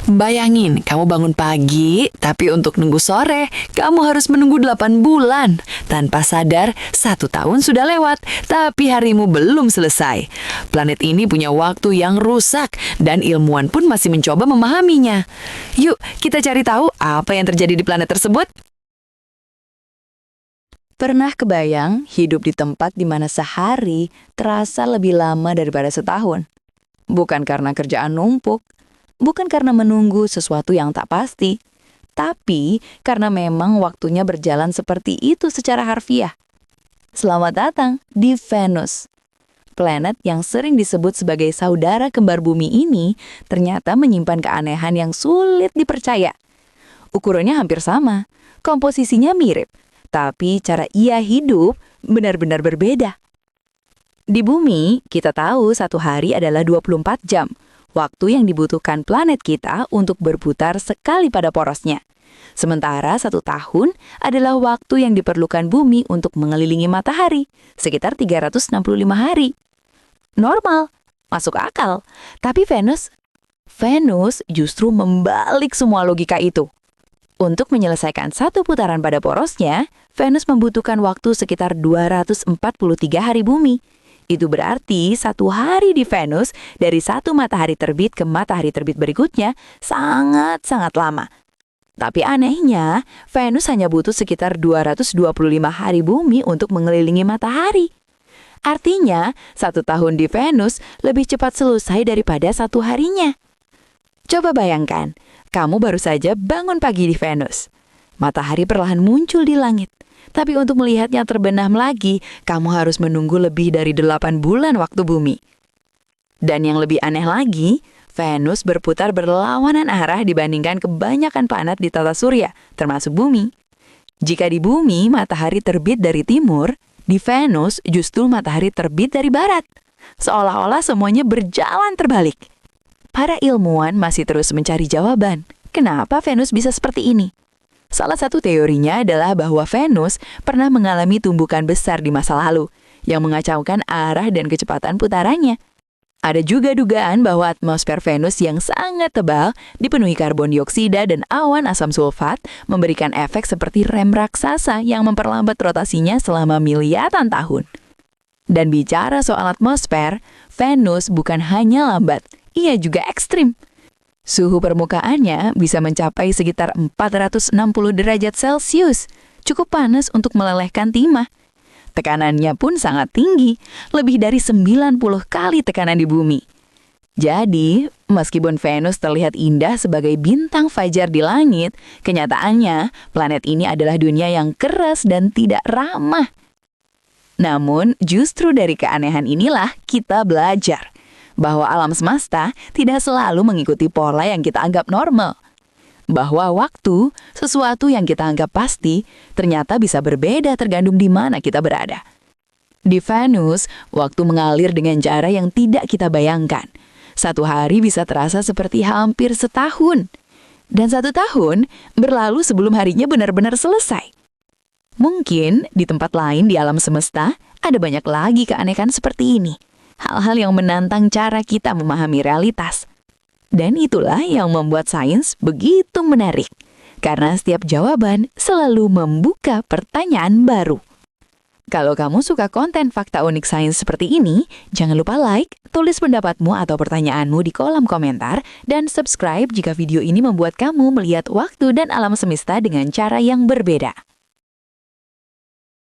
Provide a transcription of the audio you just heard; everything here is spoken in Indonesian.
Bayangin, kamu bangun pagi, tapi untuk nunggu sore, kamu harus menunggu 8 bulan. Tanpa sadar, 1 tahun sudah lewat, tapi harimu belum selesai. Planet ini punya waktu yang rusak, dan ilmuwan pun masih mencoba memahaminya. Yuk, kita cari tahu apa yang terjadi di planet tersebut. Pernah kebayang hidup di tempat di mana sehari terasa lebih lama daripada setahun? Bukan karena kerjaan numpuk, bukan karena menunggu sesuatu yang tak pasti, tapi karena memang waktunya berjalan seperti itu secara harfiah. Selamat datang di Venus. Planet yang sering disebut sebagai saudara kembar bumi ini ternyata menyimpan keanehan yang sulit dipercaya. Ukurannya hampir sama, komposisinya mirip, tapi cara ia hidup benar-benar berbeda. Di bumi, kita tahu satu hari adalah 24 jam. Waktu yang dibutuhkan planet kita untuk berputar sekali pada porosnya. Sementara 1 tahun adalah waktu yang diperlukan bumi untuk mengelilingi matahari, sekitar 365 hari. Normal, masuk akal. Tapi Venus justru membalik semua logika itu. Untuk menyelesaikan 1 putaran pada porosnya, Venus membutuhkan waktu sekitar 243 hari bumi. Itu berarti 1 hari di Venus dari 1 matahari terbit ke matahari terbit berikutnya sangat-sangat lama. Tapi anehnya, Venus hanya butuh sekitar 225 hari bumi untuk mengelilingi matahari. Artinya, 1 tahun di Venus lebih cepat selesai daripada 1 harinya. Coba bayangkan, kamu baru saja bangun pagi di Venus. Matahari perlahan muncul di langit. Tapi untuk melihatnya terbenam lagi, kamu harus menunggu lebih dari 8 bulan waktu bumi. Dan yang lebih aneh lagi, Venus berputar berlawanan arah dibandingkan kebanyakan planet di tata surya, termasuk bumi. Jika di bumi matahari terbit dari timur, di Venus justru matahari terbit dari barat. Seolah-olah semuanya berjalan terbalik. Para ilmuwan masih terus mencari jawaban. Kenapa Venus bisa seperti ini? Salah satu teorinya adalah bahwa Venus pernah mengalami tumbukan besar di masa lalu, yang mengacaukan arah dan kecepatan putarannya. Ada juga dugaan bahwa atmosfer Venus yang sangat tebal, dipenuhi karbon dioksida dan awan asam sulfat, memberikan efek seperti rem raksasa yang memperlambat rotasinya selama miliaran tahun. Dan bicara soal atmosfer, Venus bukan hanya lambat, ia juga ekstrim. Suhu permukaannya bisa mencapai sekitar 460 derajat Celcius, cukup panas untuk melelehkan timah. Tekanannya pun sangat tinggi, lebih dari 90 kali tekanan di bumi. Jadi, meskipun Venus terlihat indah sebagai bintang fajar di langit, kenyataannya planet ini adalah dunia yang keras dan tidak ramah. Namun, justru dari keanehan inilah kita belajar bahwa alam semesta tidak selalu mengikuti pola yang kita anggap normal. Bahwa waktu, sesuatu yang kita anggap pasti, ternyata bisa berbeda tergantung di mana kita berada. Di Venus, waktu mengalir dengan cara yang tidak kita bayangkan. 1 hari bisa terasa seperti hampir setahun. Dan 1 tahun berlalu sebelum harinya benar-benar selesai. Mungkin di tempat lain di alam semesta, ada banyak lagi keanehan seperti ini. Hal-hal yang menantang cara kita memahami realitas. Dan itulah yang membuat sains begitu menarik. Karena setiap jawaban selalu membuka pertanyaan baru. Kalau kamu suka konten fakta unik sains seperti ini, jangan lupa like, tulis pendapatmu atau pertanyaanmu di kolom komentar, dan subscribe jika video ini membuat kamu melihat waktu dan alam semesta dengan cara yang berbeda.